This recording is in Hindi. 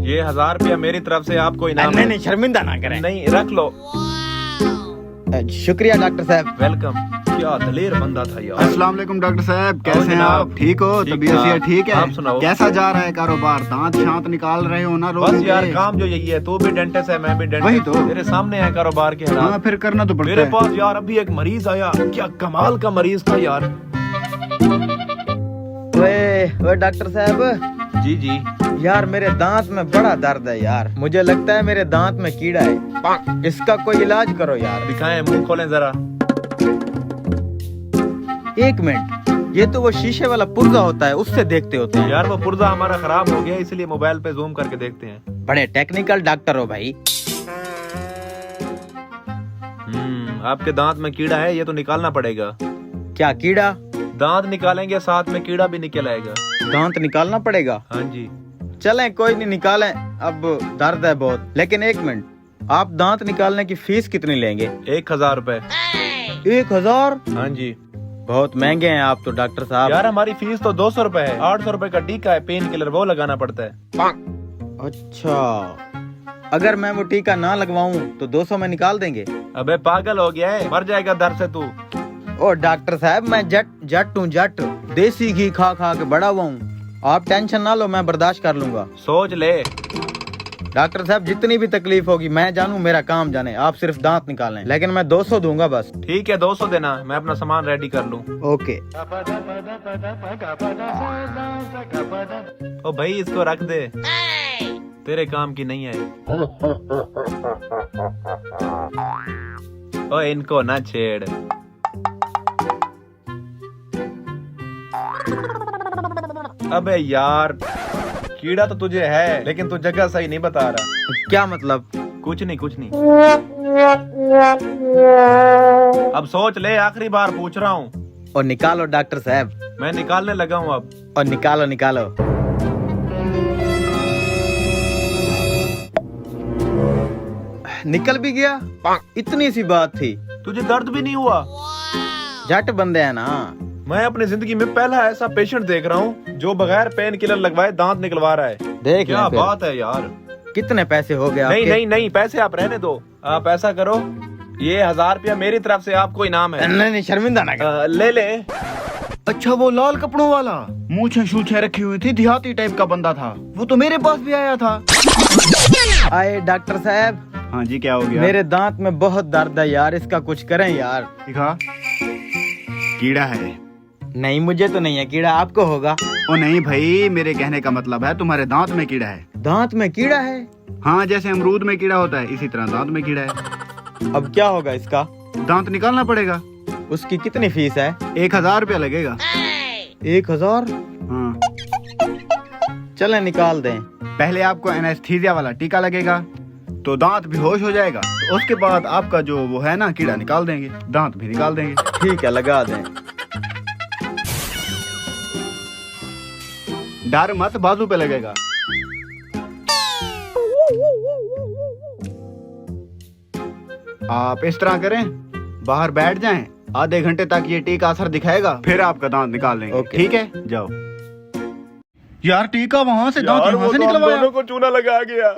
ये 1000 रुपया मेरी तरफ से आपको इनाम है। नहीं, शर्मिंदा ना करें। नहीं, रख लो। शुक्रिया डॉक्टर साहब। वेलकम। क्या दलेर बंदा था यार। अस्सलाम वालेकुम डॉक्टर साहब, कैसे हैं आप? ठीक हो? तबीयत से ठीक है? आप सुनाओ। कैसा जा रहा है कारोबार? दांत शांत निकाल रहे हो ना रोज? बस यार काम जो यही है, तू भी डेंटिस्ट है, मैं भी डेंटिस्ट। वही तो। तेरे सामने है कारोबार के हालात। हाँ, फिर करना तो पड़ता मेरे है। पास यार अभी एक मरीज आया, क्या कमाल का मरीज था यार। ओए डॉक्टर साहब। जी जी। यार मेरे दांत में बड़ा दर्द है यार, मुझे लगता है मेरे दांत में कीड़ा है, इसका कोई इलाज करो यार। दिखाएं, मुंह खोलें जरा। एक मिनट, ये तो वो शीशे वाला पुर्जा होता है, उससे देखते होते हैं। यार वो पुर्जा हमारा खराब हो गया, इसलिए मोबाइल पे जूम करके देखते हैं। बड़े टेक्निकल डॉक्टर हो भाई। आपके दांत में कीड़ा है, ये तो निकालना पड़ेगा। क्या कीड़ा? दांत निकालेंगे साथ में कीड़ा भी निकल आएगा। दांत निकालना पड़ेगा? हाँ जी। चलें, कोई नहीं, निकालें। अब दर्द है बहुत, लेकिन एक मिनट, आप दांत निकालने की फीस कितनी लेंगे? 1000 रुपए। 1000? हाँ जी। बहुत महंगे हैं आप तो डॉक्टर साहब। यार हमारी फीस तो 200 रुपए है। 800 रुपए का टीका है, पेन किलर, वो लगाना पड़ता है। अच्छा, अगर मैं वो टीका ना लगवाऊं तो 200 में निकाल देंगे? अबे पागल हो गया है, मर जाएगा दर्द से तू। ओ डॉक्टर साहब, मैं जट हूँ, जट। देसी घी खा खा के बड़ा हुआ हूँ। आप टेंशन ना लो, मैं बर्दाश्त कर लूंगा। सोच ले। डॉक्टर साहब, जितनी भी तकलीफ होगी मैं जानू, मेरा काम जाने, आप सिर्फ दांत निकालें, लेकिन मैं 200 दूंगा बस। ठीक है, 200 देना, मैं अपना सामान रेडी कर लूँ। ओके। ओ भाई इसको रख दे, तेरे काम की नहीं है। ओ इनको ना छेड़। अबे यार, कीड़ा तो तुझे है, लेकिन तू जगह सही नहीं बता रहा। क्या मतलब? कुछ नहीं कुछ नहीं। अब सोच ले, आखिरी बार पूछ रहा हूँ। और निकालो डॉक्टर साहब। मैं निकालने लगा हूँ अब। और निकालो निकालो। निकल भी गया, इतनी सी बात थी। तुझे दर्द भी नहीं हुआ? जट बंदे हैं ना। मैं अपनी जिंदगी में पहला ऐसा पेशेंट देख रहा हूँ जो बगैर पेन किलर लगवाए दांत निकलवा रहा है। देख क्या बात है यार। कितने पैसे हो गए? नहीं नहीं नहीं, पैसे आप रहने दो। आप ऐसा करो, ये 1000 रुपया मेरी तरफ से आपको इनाम है। नहीं, शर्मिंदा ना कर। ले ले। अच्छा, वो लाल कपड़ों वाला, मूछें शूछें रखी हुई थी, देहाती टाइप का बंदा था, वो तो मेरे पास भी आया था। आए डॉक्टर साहब। हाँ जी, क्या हो गया? मेरे दांत में बहुत दर्द है यार, इसका कुछ करें यार। दिखा, कीड़ा है। नहीं, मुझे तो नहीं है कीड़ा, आपको होगा। ओ नहीं भाई, मेरे कहने का मतलब है तुम्हारे दांत में कीड़ा है। दांत में कीड़ा है? हाँ, जैसे अमरूद में कीड़ा होता है, इसी तरह दांत में कीड़ा है। अब क्या होगा इसका? दांत निकालना पड़ेगा। उसकी कितनी फीस है? 1000 रुपया लगेगा। 1000? हाँ। चले निकाल दें। पहले आपको एनेस्थीसिया वाला टीका लगेगा, तो दांत भी होश हो जाएगा, तो उसके बाद आपका जो वो है ना कीड़ा निकाल देंगे, दांत भी निकाल देंगे। ठीक है, लगा दें। डर मत, बाजू पे लगेगा। आप इस तरह करें, बाहर बैठ जाएं, आधे घंटे तक ये टीका असर दिखाएगा, फिर आपका दांत निकाल देंगे। ओके। ठीक है, जाओ। यार टीका वहाँ से, दांत यार यहाँ वो से तो हम निकलवाया। दोनों को चूना लगा गया।